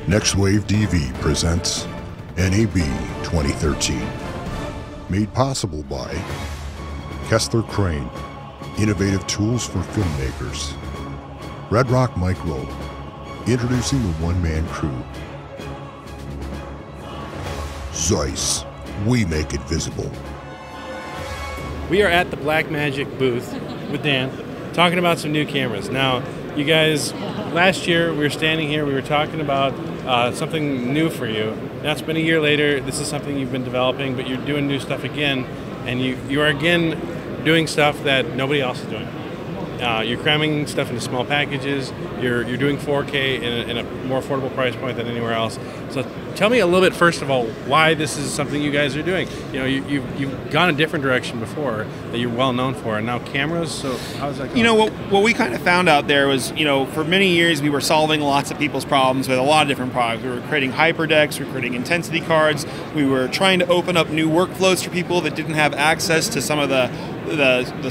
NextWaveDV presents NAB 2013. Made possible by Kessler Crane, innovative tools for filmmakers. Red Rock Micro, introducing the one-man crew. Zeiss, we make it visible. We are at the Blackmagic booth with Dan, talking about some new cameras. Now, you guys, last year we were standing here, we were talking about something new for you. Now it's been a year later, this is something you've been developing, but you're doing new stuff again, and you are again doing stuff that nobody else is doing. You're cramming stuff into small packages, you're doing 4K in a more affordable price point than anywhere else. So tell me a little bit, first of all, why this is something you guys are doing. You know, you've gone a different direction before that you're well known for, and now cameras, so how's that going? You know, what we kind of found out there was, you know, for many years we were solving lots of people's problems with a lot of different products. We were creating hyperdecks, we were creating intensity cards, we were trying to open up new workflows for people that didn't have access to some of the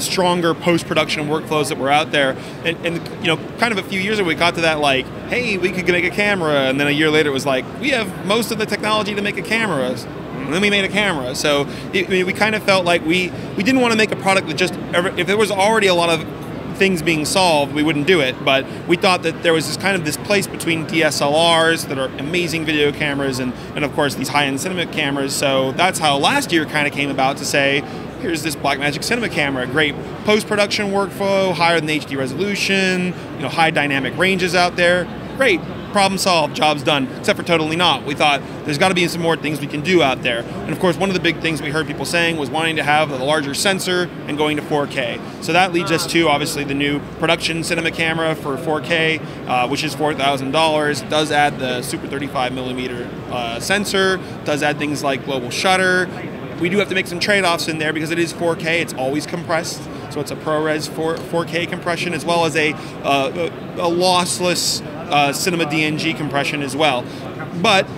stronger post-production workflows that were out there. And you know, kind of a few years ago we got to that, like, hey, we could make a camera, and then a year later it was like, we have most of the technology to make a camera, and then we made a camera. So we kind of felt like we didn't want to make a product that just, if there was already a lot of things being solved, we wouldn't do it, but we thought that there was this place between DSLRs that are amazing video cameras and of course these high-end cinema cameras. So that's how last year kind of came about, to say, here's this Blackmagic cinema camera, great post-production workflow, higher than HD resolution, you know, high dynamic ranges out there. Great, problem solved, job's done, except for totally not. We thought there's got to be some more things we can do out there. And of course, one of the big things we heard people saying was wanting to have a larger sensor and going to 4K. So that leads us to, obviously, the new production cinema camera for 4K, which is $4,000. It does add the super 35mm sensor, does add things like global shutter. We do have to make some trade-offs in there because it is 4K, it's always compressed. So it's a ProRes 4K compression, as well as a lossless cinema DNG compression as well. But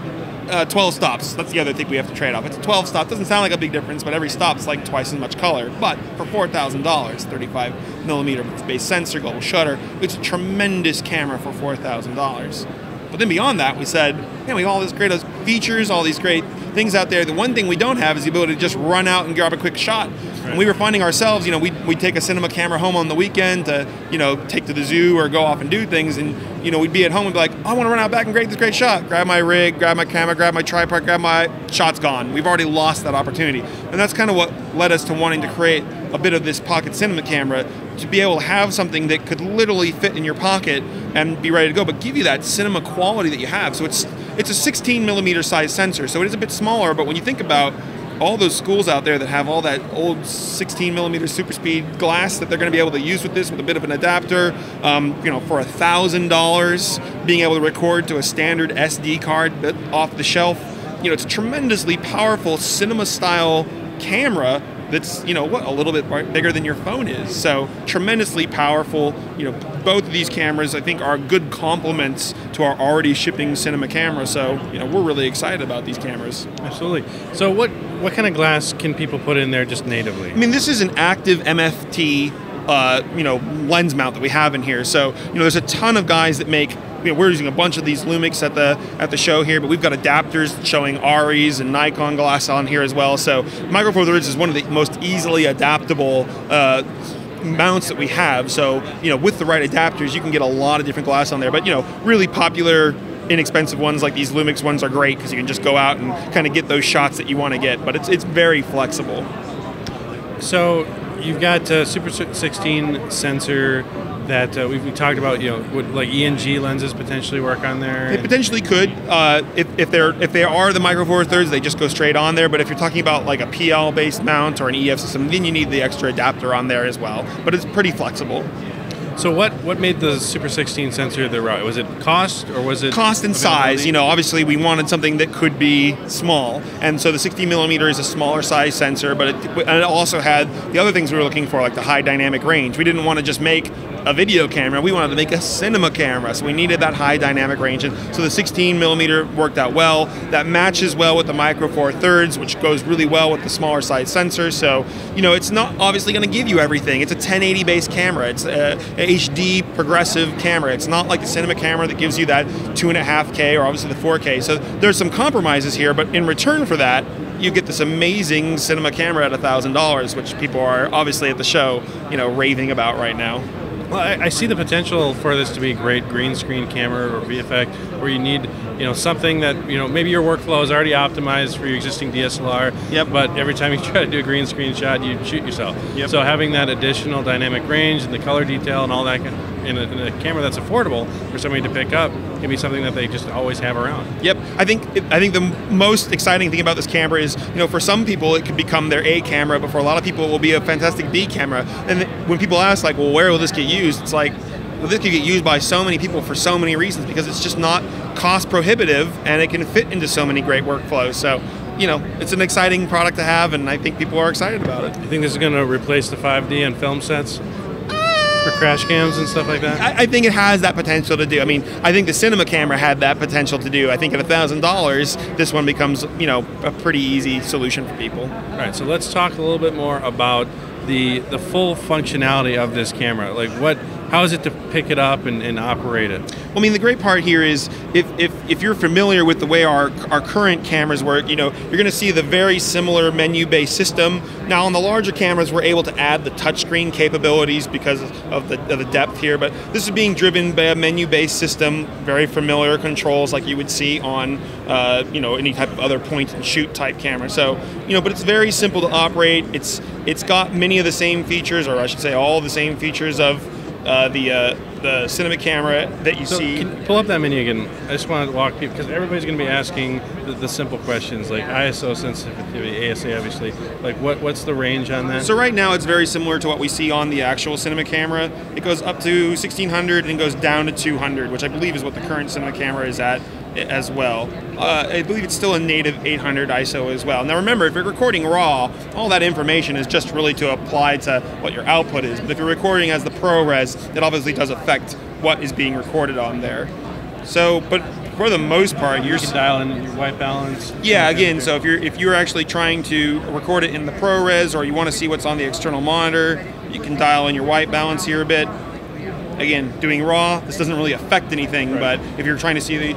12 stops, that's the other thing we have to trade off. It's a 12 stop, doesn't sound like a big difference, but every stop's like twice as much color. But for $4,000, 35mm base sensor, global shutter, it's a tremendous camera for $4,000. But then beyond that, we said, man, we have all these great features, all these great things out there. The one thing we don't have is the ability to just run out and grab a quick shot. Right. And we were finding ourselves, you know, we'd take a cinema camera home on the weekend to, you know, take to the zoo or go off and do things, and, you know, we'd be at home and be like, oh, I want to run out back and get this great shot. Grab my rig, grab my camera, grab my tripod, grab my shot's gone. We've already lost that opportunity. And that's kind of what led us to wanting to create a bit of this pocket cinema camera, to be able to have something that could literally fit in your pocket and be ready to go, but give you that cinema quality that you have. So it's a 16mm size sensor, so it is a bit smaller, but when you think about all those schools out there that have all that old 16mm super speed glass that they're going to be able to use with this, with a bit of an adapter, you know, for $1,000, being able to record to a standard SD card off the shelf, you know, it's a tremendously powerful cinema style camera that's, you know, what, a little bit bigger than your phone is. So tremendously powerful. You know, both of these cameras, I think, are good complements to our already shipping cinema camera. So, you know, we're really excited about these cameras. Absolutely. So what kind of glass can people put in there just natively? I mean, this is an active MFT you know, lens mount that we have in here. So, you know, there's a ton of guys that make, you know, we're using a bunch of these Lumix at the show here, but we've got adapters showing Aries and Nikon glass on here as well. So Micro Four Thirds is one of the most easily adaptable mounts that we have. So, you know, with the right adapters, you can get a lot of different glass on there. But, you know, really popular, inexpensive ones like these Lumix ones are great because you can just go out and kind of get those shots that you want to get. But it's very flexible. So you've got a Super 16 sensor that we talked about. You know, would like ENG lenses potentially work on there? It potentially could. If they are the Micro Four Thirds, they just go straight on there. But if you're talking about like a PL based mount or an EF system, then you need the extra adapter on there as well. But it's pretty flexible. So what made the Super 16 sensor the route? Was it cost, or was it cost and size? You know, obviously we wanted something that could be small, and so the 16mm is a smaller size sensor, but it also had the other things we were looking for, like the high dynamic range. We didn't want to just make a video camera, we wanted to make a cinema camera, so we needed that high dynamic range. And so the 16mm worked out well. That matches well with the Micro Four Thirds, which goes really well with the smaller size sensor. So, you know, it's not obviously going to give you everything. It's a 1080 based camera. It's HD progressive camera. It's not like a cinema camera that gives you that 2.5K or obviously the 4K. So there's some compromises here, but in return for that, you get this amazing cinema camera at $1,000, which people are obviously at the show, raving about right now. Well, I see the potential for this to be a great green screen camera or VFX, where you need, something that, maybe your workflow is already optimized for your existing DSLR. Yep. But every time you try to do a green screen shot, you shoot yourself. Yep. So having that additional dynamic range and the color detail and all that in a camera that's affordable for somebody to pick up can be something that they just always have around. Yep, I think the most exciting thing about this camera is, for some people it could become their A camera, but for a lot of people it will be a fantastic B camera. And when people ask, like, well, where will this get used? It's like, well, this could get used by so many people for so many reasons, because it's just not cost prohibitive and it can fit into so many great workflows. So, it's an exciting product to have, and I think people are excited about it. You think this is going to replace the 5D on film sets? For crash cams and stuff like that? I think it has that potential to do. I mean, I think the cinema camera had that potential to do. I think at $1,000, this one becomes, a pretty easy solution for people. All right, so let's talk a little bit more about the full functionality of this camera. Like, how is it to pick it up and operate it? Well, I mean, the great part here is if you're familiar with the way our current cameras work, you're going to see the very similar menu-based system. Now, on the larger cameras, we're able to add the touchscreen capabilities because of the depth here, but this is being driven by a menu-based system, very familiar controls like you would see on any type of other point-and-shoot type camera. So, but it's very simple to operate. It's got many of the same features, or I should say all the same features of the cinema camera that you see. Can you pull up that menu again? I just want to walk people, because everybody's going to be asking the simple questions like ISO sensitivity, ASA obviously. Like what's the range on that? So right now it's very similar to what we see on the actual cinema camera. It goes up to 1600 and goes down to 200, which I believe is what the current cinema camera is at as well. I believe it's still a native 800 ISO as well. Now remember, if you're recording RAW, all that information is just really to apply to what your output is. But if you're recording as the ProRes, it obviously does affect what is being recorded on there. So, but for the most part, you can dial in your white balance. Yeah, again, so if you're actually trying to record it in the ProRes, or you want to see what's on the external monitor, you can dial in your white balance here a bit. Again, doing RAW, this doesn't really affect anything, right. But if you're trying to see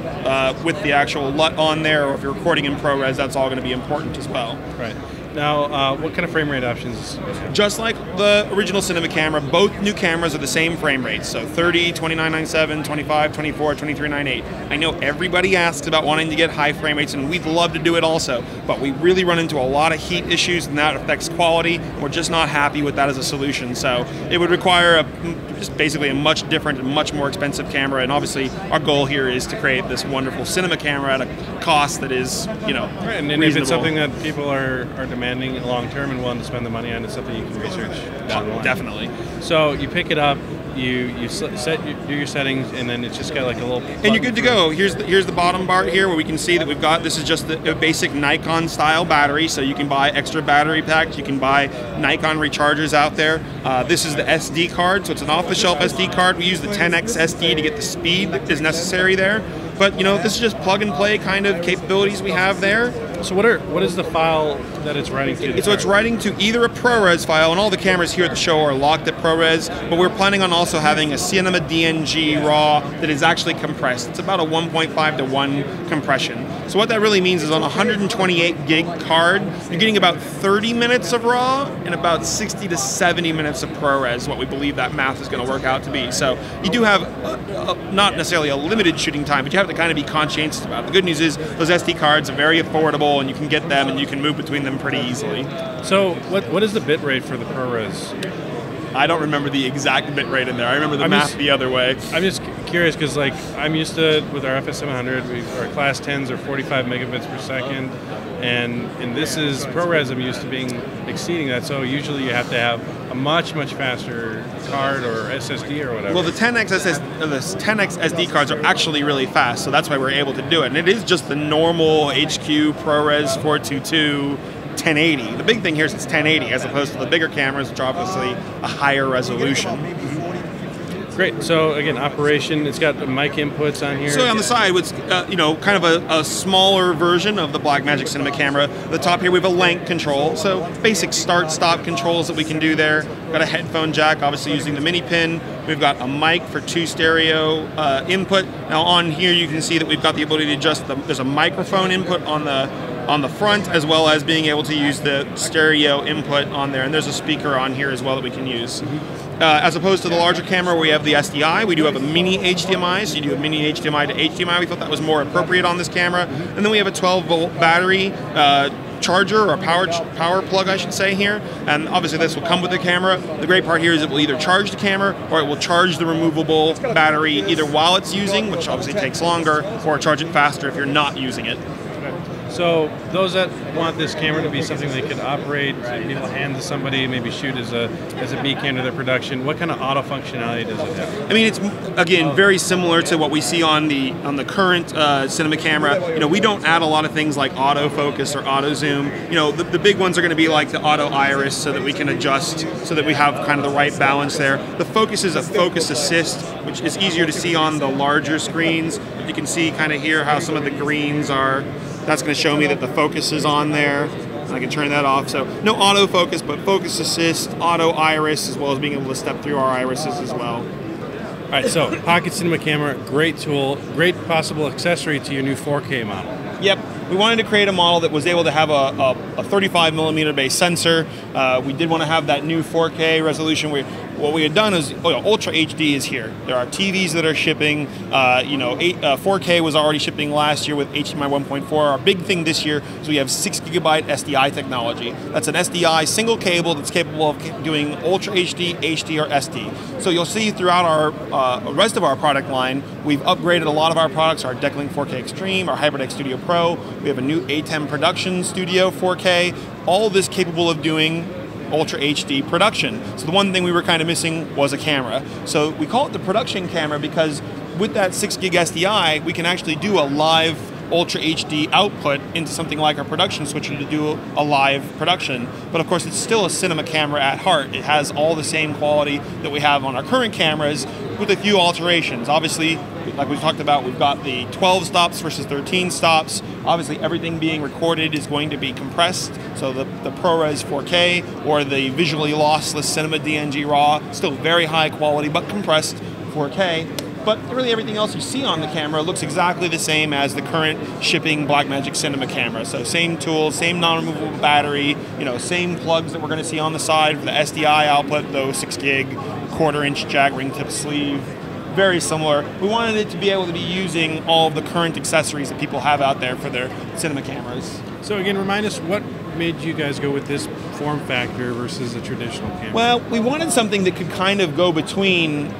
with the actual LUT on there, or if you're recording in ProRes, that's all going to be important as well. Right. Now, what kind of frame rate options? Just like the original cinema camera, both new cameras are the same frame rates. So 30, 2997, 25, 24, 2398. I know everybody asks about wanting to get high frame rates, and we'd love to do it also, but we really run into a lot of heat issues, and that affects quality, and we're just not happy with that as a solution. So it would require just basically a much different and much more expensive camera, and obviously our goal here is to create this wonderful cinema camera at a cost that is, right, and reasonable. If it's something that people are demanding long term and willing to spend the money on, it's something you can research down the line. Definitely. So you pick it up, you do your settings, and then it's just got like a little. And you're good to go. Here's the bottom bar here where we can see that we've got, this is just a basic Nikon style battery, so you can buy extra battery packs, you can buy Nikon rechargers out there. This is the SD card, so it's an off-the-shelf SD card. We use the 10x SD to get the speed that is necessary there. But this is just plug and play kind of capabilities we have there. So what is the file that it's writing to? So it's writing to either a ProRes file, and all the cameras here at the show are locked at ProRes, but we're planning on also having a Cinema DNG RAW that is actually compressed. It's about a 1.5 to 1 compression. So what that really means is on a 128 gig card, you're getting about 30 minutes of RAW and about 60 to 70 minutes of ProRes, what we believe that math is going to work out to be. So you do have not necessarily a limited shooting time, but you have to kind of be conscientious about it. The good news is those SD cards are very affordable, and you can get them and you can move between them pretty easily. So what is the bit rate for the ProRes? I don't remember the exact bit rate in there. I remember the math the other way. I'm just curious because like I'm used to, with our FS700, our class 10s are 45 megabits per second, and this is ProRes. I'm used to being exceeding that. So usually you have to have a much faster card or SSD or whatever. Well, the 10x SD cards are actually really fast, so that's why we're able to do it. And it is just the normal HQ ProRes 422 1080. The big thing here is it's 1080 as opposed to the bigger cameras, which are obviously a higher resolution. Great. So again, operation. It's got mic inputs on here. So on the side, it's kind of a smaller version of the Blackmagic Cinema camera. At the top here, we have a length control. So basic start-stop controls that we can do there. Got a headphone jack, obviously using the mini pin. We've got a mic for 2 stereo input. Now on here you can see that we've got the ability to adjust there's a microphone input on the front, as well as being able to use the stereo input on there, and there's a speaker on here as well that we can use. As opposed to the larger camera where we have the SDI, we do have a mini HDMI, so you do a mini HDMI to HDMI. We thought that was more appropriate on this camera. And then we have a 12-volt battery charger, or power plug, I should say, here. And obviously this will come with the camera. The great part here is it will either charge the camera, or it will charge the removable battery either while it's using, which obviously takes longer, or charge it faster if you're not using it. So those that want this camera to be something they could operate, be able to hand to somebody, maybe shoot as a B cam to their production, what kind of auto functionality does it have? I mean, it's again very similar to what we see on the current cinema camera. You know, we don't add a lot of things like autofocus or auto zoom. You know, the big ones are going to be like the auto iris, so that we can adjust, so that we have kind of the right balance there. The focus is a focus assist, which is easier to see on the larger screens. You can see kind of here how some of the greens are. That's going to show me that the focus is on there. And I can turn that off. So no autofocus, but focus assist, auto iris, as well as being able to step through our irises as well. All right, so Pocket Cinema camera, great tool, great possible accessory to your new 4K model. Yep, we wanted to create a model that was able to have a 35mm base sensor. We did want to have that new 4K resolution. What we had done is, Ultra HD is here. There are TVs that are shipping. 4K was already shipping last year with HDMI 1.4. Our big thing this year is we have 6GB SDI technology. That's an SDI single cable that's capable of doing Ultra HD, HD, or SD. So you'll see throughout our rest of our product line, we've upgraded a lot of our products. Our Decklink 4K Extreme, our HyperDeck Studio Pro. We have a new A10 Production Studio 4K. All this capable of doing Ultra HD production. So the one thing we were kind of missing was a camera. So we call it the production camera because with that 6GB SDI, we can actually do a live Ultra HD output into something like our production switcher to do a live production. But of course, it's still a cinema camera at heart. It has all the same quality that we have on our current cameras with a few alterations. Obviously, like we talked about, we've got the 12 stops versus 13 stops. Obviously, everything being recorded is going to be compressed. So the ProRes 4K or the visually lossless Cinema DNG RAW, still very high quality, but compressed 4K. But really everything else you see on the camera looks exactly the same as the current shipping Blackmagic Cinema camera. So same tools, same non-removable battery, same plugs that we're going to see on the side for the SDI output, though 6GB, 1/4" jack ring tip sleeve. Very similar. We wanted it to be able to be using all of the current accessories that people have out there for their cinema cameras. So again, remind us, what made you guys go with this form factor versus a traditional camera? Well, we wanted something that could kind of go between,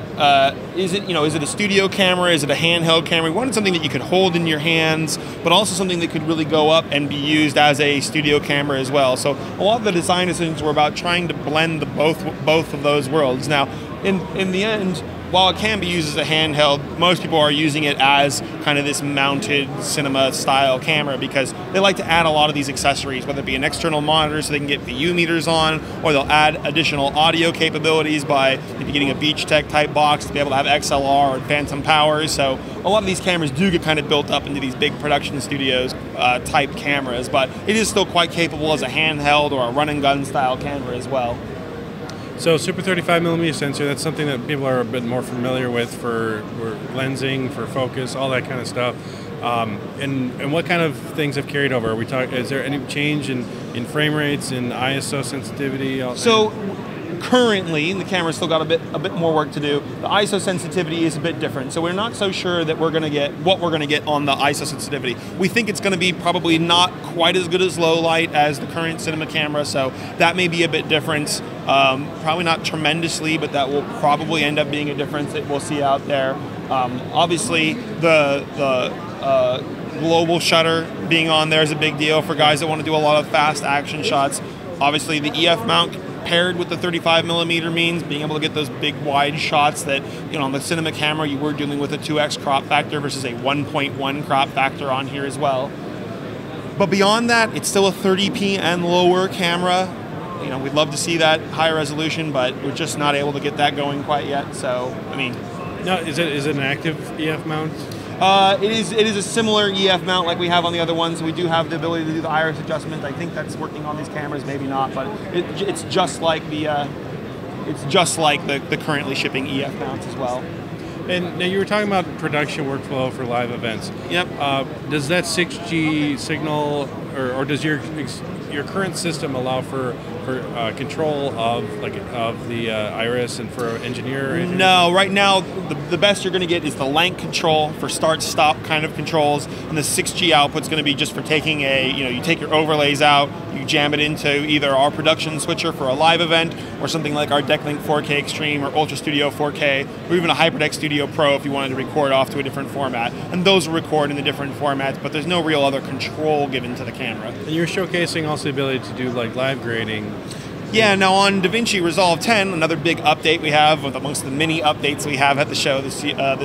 is it a studio camera, is it a handheld camera? We wanted something that you could hold in your hands, but also something that could really go up and be used as a studio camera as well. So a lot of the design decisions were about trying to blend both of those worlds. Now, in the end, while it can be used as a handheld, most people are using it as kind of this mounted cinema style camera because they like to add a lot of these accessories, whether it be an external monitor so they can get VU meters on, or they'll add additional audio capabilities by maybe getting a Beach Tech type box to be able to have XLR or phantom power. So a lot of these cameras do get kind of built up into these big production studios type cameras, but it is still quite capable as a handheld or a run and gun style camera as well. So super 35mm sensor, that's something that people are a bit more familiar with for lensing, for focus, all that kind of stuff. And what kind of things have carried over? Is there any change in frame rates, in ISO sensitivity? So currently, the camera's still got a bit more work to do. The ISO sensitivity is a bit different, so we're not so sure that we're going to get what we're going to get on the ISO sensitivity. We think it's going to be probably not quite as good as low light as the current cinema camera, so that may be a bit different. Probably not tremendously, but that will probably end up being a difference that we'll see out there. Obviously, the global shutter being on there is a big deal for guys that want to do a lot of fast action shots. Obviously, the EF mount paired with the 35mm means being able to get those big wide shots that, on the cinema camera you were dealing with a 2x crop factor versus a 1.1 crop factor on here as well. But beyond that, it's still a 30p and lower camera. We'd love to see that higher resolution, but we're just not able to get that going quite yet. So, No, is it an active EF mount? It is a similar EF mount like we have on the other ones. We do have the ability to do the iris adjustment. I think that's working on these cameras, maybe not, but it's just like the it's just like the currently shipping EF mounts as well. And now you were talking about production workflow for live events. Yep. Does that 6G signal, or does your current system allow for control of the iris and for engineer? Or anything? No, right now the best you're going to get is the length control for start-stop kind of controls, and the 6G output's going to be just for taking you take your overlays out, you jam it into either our production switcher for a live event, or something like our Decklink 4K Extreme or Ultra Studio 4K, or even a HyperDeck Studio Pro if you wanted to record off to a different format. And those will record in the different formats, but there's no real other control given to the camera. And you're showcasing also the ability to do like live grading. Yeah, now on Davinci Resolve 10, another big update we have, amongst the many updates we have at the show this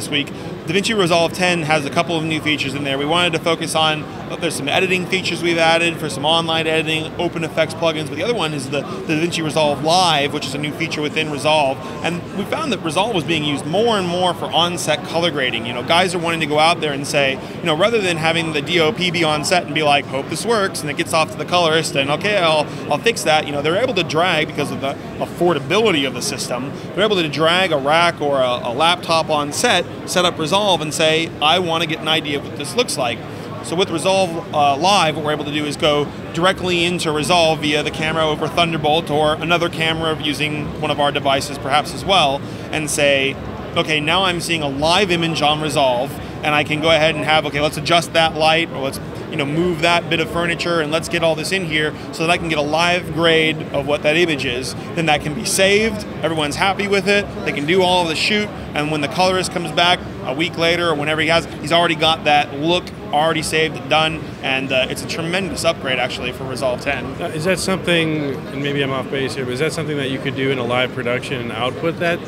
week, Davinci Resolve 10 has a couple of new features in there. We wanted to focus on, there's some editing features we've added for some online editing, open effects plugins, but the other one is the Davinci Resolve Live, which is a new feature within Resolve. And we found that Resolve was being used more and more for on-set color grading. Guys are wanting to go out there and say, rather than having the DOP be on set and be like, hope this works, and it gets off to the colorist, and okay, I'll fix that. They're able to drag, because of the affordability of the system, they're able to drag a rack or a laptop on set, set up Resolve, and say, I want to get an idea of what this looks like. So with Resolve Live, what we're able to do is go directly into Resolve via the camera over Thunderbolt or another camera using one of our devices perhaps as well, and say, okay, now I'm seeing a live image on Resolve, and I can go ahead and have, okay, let's adjust that light, or let's move that bit of furniture, and let's get all this in here so that I can get a live grade of what that image is. Then that can be saved, everyone's happy with it, they can do all of the shoot, and when the colorist comes back a week later or whenever he's already got that look already saved and done, and it's a tremendous upgrade actually for Resolve 10. Is that something, and maybe I'm off base here, but is that something that you could do in a live production and output that?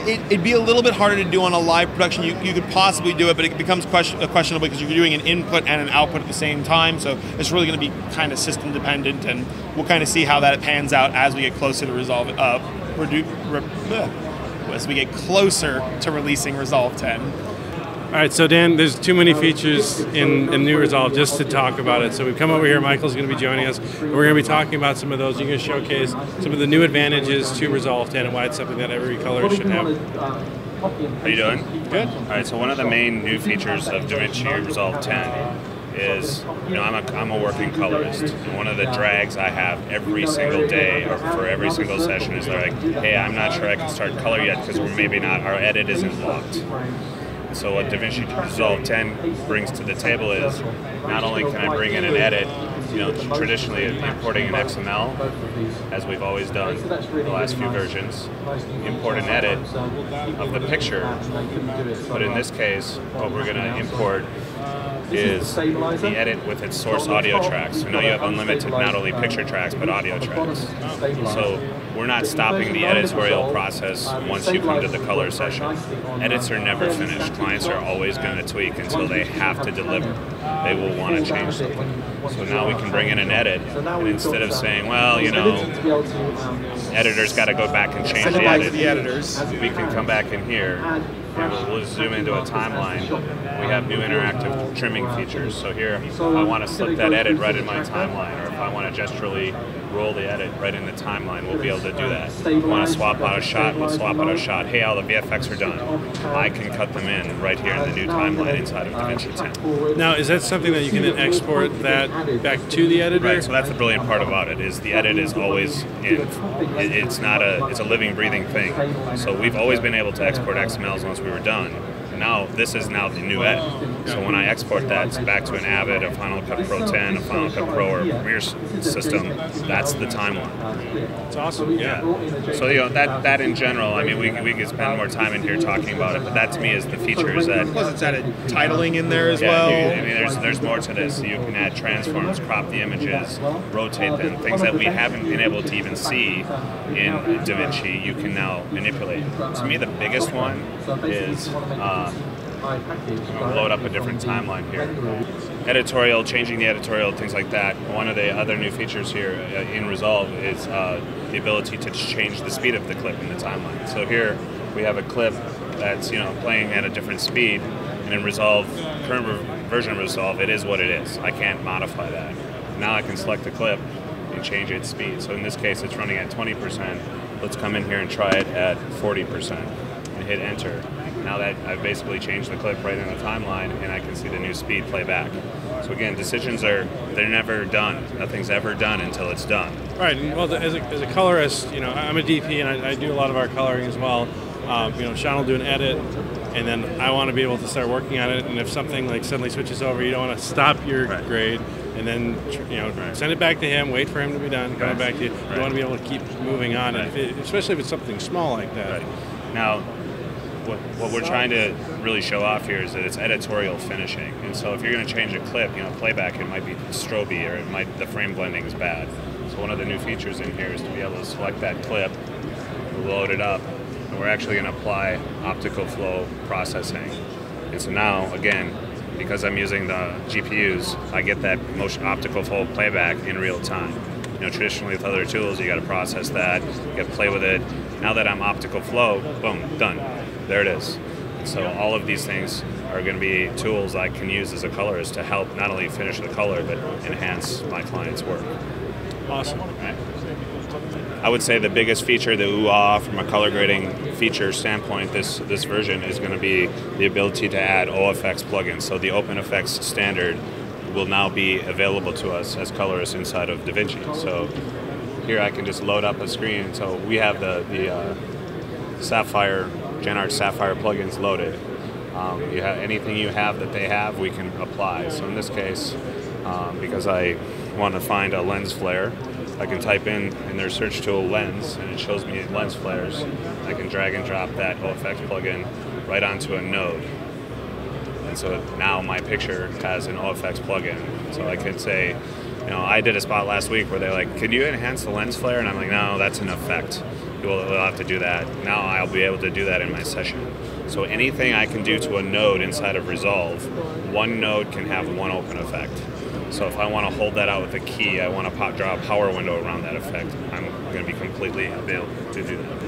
It'd be a little bit harder to do on a live production. You could possibly do it, but it becomes questionable because you're doing an input and an output at the same time. So it's really going to be kind of system dependent, and we'll kind of see how that pans out as we get closer to Resolve. As we get closer to releasing Resolve 10. All right, so Dan, there's too many features in new Resolve just to talk about it. So we've come over here. Michael's going to be joining us. And we're going to be talking about some of those. You're going to showcase some of the new advantages to Resolve 10 and why it's something that every colorist should have. How you doing? Good. All right, so one of the main new features of Davinci Resolve 10 is, I'm a working colorist, and one of the drags I have every single day or for every single session is they're like, hey, I'm not sure I can start color yet because our edit isn't locked. So what Davinci Resolve 10 brings to the table is not only can I bring in an edit, traditionally importing an XML, as we've always done the last few versions, import an edit of the picture, but in this case, what we're going to import is the edit with its source audio tracks. So now you have unlimited not only picture tracks, but audio tracks. So we're not stopping the editorial process once you come to the color session. Edits are never finished. Clients are always going to tweak until they have to deliver. They will want to change something. So now we can bring in an edit, and instead of saying, well, editor's got to go back and change the edit, we can come back in here and we'll zoom into a timeline. We have new interactive trimming features. So here, if I want to slip that edit right in my timeline, or if I want to gesturally roll the edit right in the timeline, we'll be able to do that. If we want to swap out a shot, we'll swap out a shot. Hey, all the VFX are done. I can cut them in right here in the new timeline inside of Davinci 10. Now, is that something that you can then export that back to the editor? Right, so that's the brilliant part about it, is the edit is always in. It's a living, breathing thing. So we've always been able to export XMLs once we were done. Now, this is now the new edit. So when I export that back to an Avid, a Final Cut Pro 10, a Final Cut Pro, or a Premiere system, that's the timeline. It's awesome, yeah. So, that in general, we could spend more time in here talking about it, but that to me is the features that... Plus it's added titling in there as well. There's more to this. You can add transforms, crop the images, rotate them, things that we haven't been able to even see in Davinci, you can now manipulate. To me, the biggest one is... load up a different timeline here. Editorial, changing the editorial, things like that. One of the other new features here in Resolve is the ability to change the speed of the clip in the timeline. So here we have a clip that's playing at a different speed, and in Resolve, current version of Resolve, it is what it is. I can't modify that. Now I can select the clip and change its speed. So in this case, it's running at 20%. let's come in here and try it at 40% and hit enter. Now that I've basically changed the clip right in the timeline, and I can see the new speed play back. So again, decisions they're never done. Nothing's ever done until it's done. Right. And well, as a colorist, you know, I'm a DP and I do a lot of our coloring as well. You know, Sean will do an edit, and then I want to be able to start working on it. And if something like suddenly switches over, you don't want to stop your grade and then send it back to him, wait for him to be done, come back to you. You want to be able to keep moving on, especially if it's something small like that. Now, what we're trying to really show off here is that it's editorial finishing, and so if you're going to change a clip, you know, playback, it might be stroby or the frame blending is bad. So one of the new features in here is to be able to select that clip, load it up, and we're actually going to apply optical flow processing. And so now, again, because I'm using the GPUs, I get that motion optical flow playback in real time. You know, traditionally with other tools, you got to process that, you got to play with it. Now that I'm optical flow, boom, done. There it is. So all of these things are going to be tools I can use as a colorist to help not only finish the color, but enhance my client's work. Awesome. Right? I would say the biggest feature, the ooh-ah from a color grading feature standpoint, this version is going to be the ability to add OFX plugins. So the OpenFX standard will now be available to us as colorists inside of Davinci. So here I can just load up a screen. So we have the Sapphire, GenArt Sapphire plugins loaded. You have anything you have that they have, we can apply. So in this case, because I want to find a lens flare, I can type in their search tool lens, and it shows me lens flares. I can drag and drop that OFX plugin right onto a node. And so now my picture has an OFX plugin. So I could say, you know, I did a spot last week where they're like, could you enhance the lens flare? And I'm like, no, that's an effect. We'll have to do that. Now I'll be able to do that in my session. So anything I can do to a node inside of Resolve, one node can have one open effect. So if I want to hold that out with a key, I want to draw a power window around that effect, I'm going to be completely able to do that.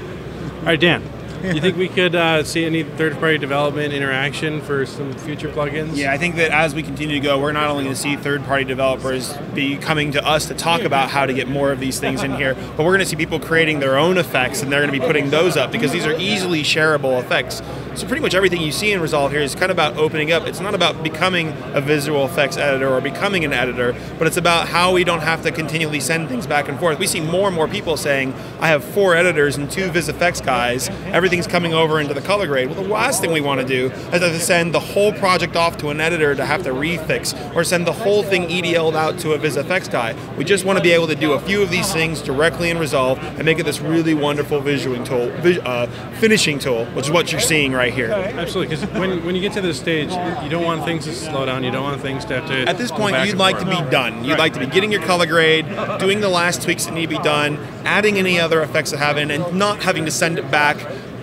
All right, Dan. You think we could see any third-party development interaction for some future plugins? Yeah, I think that as we continue to go, we're not only going to see third-party developers be coming to us to talk about how to get more of these things in here, but we're going to see people creating their own effects, and they're going to be putting those up because these are easily shareable effects. So pretty much everything you see in Resolve here is kind of about opening up. It's not about becoming a visual effects editor or becoming an editor, but it's about how we don't have to continually send things back and forth. We see more and more people saying, I have 4 editors and 2 VisFX guys, everything's coming over into the color grade. Well, the last thing we want to do is to send the whole project off to an editor to have to refix, or send the whole thing EDL'd out to a VisFX guy. We just want to be able to do a few of these things directly in Resolve and make it this really wonderful visual tool, finishing tool, which is what you're seeing right here. Absolutely, because when you get to this stage, you don't want things to slow down, you don't want things to have to... At this point, you'd like to be done. You'd like to be getting your color grade, doing the last tweaks that need to be done, adding any other effects that have in, and not having to send it back,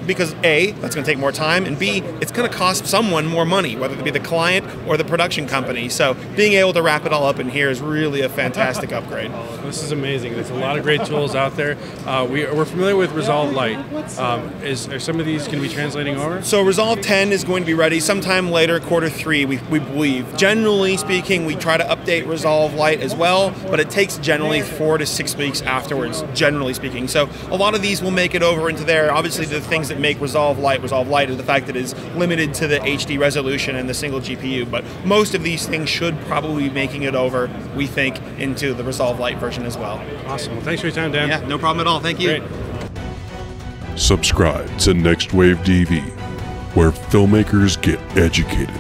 because A, that's going to take more time, and B, it's going to cost someone more money, whether it be the client or the production company. So being able to wrap it all up in here is really a fantastic upgrade. This is amazing. There's a lot of great tools out there. We're familiar with Resolve Lite. Are some of these going to be translating over? So Resolve 10 is going to be ready sometime later, Q3, we believe. Generally speaking, we try to update Resolve Lite as well, but it takes generally 4 to 6 weeks afterwards, generally speaking. So a lot of these will make it over into there. Obviously, the things that make Resolve Lite is the fact that it is limited to the HD resolution and the single GPU, but most of these things should probably be making it over, we think, into the Resolve Lite version as well. Awesome. Well, thanks for your time, Dan. Yeah, no problem at all. Thank you. Great. Subscribe to NextWaveDV, where filmmakers get educated.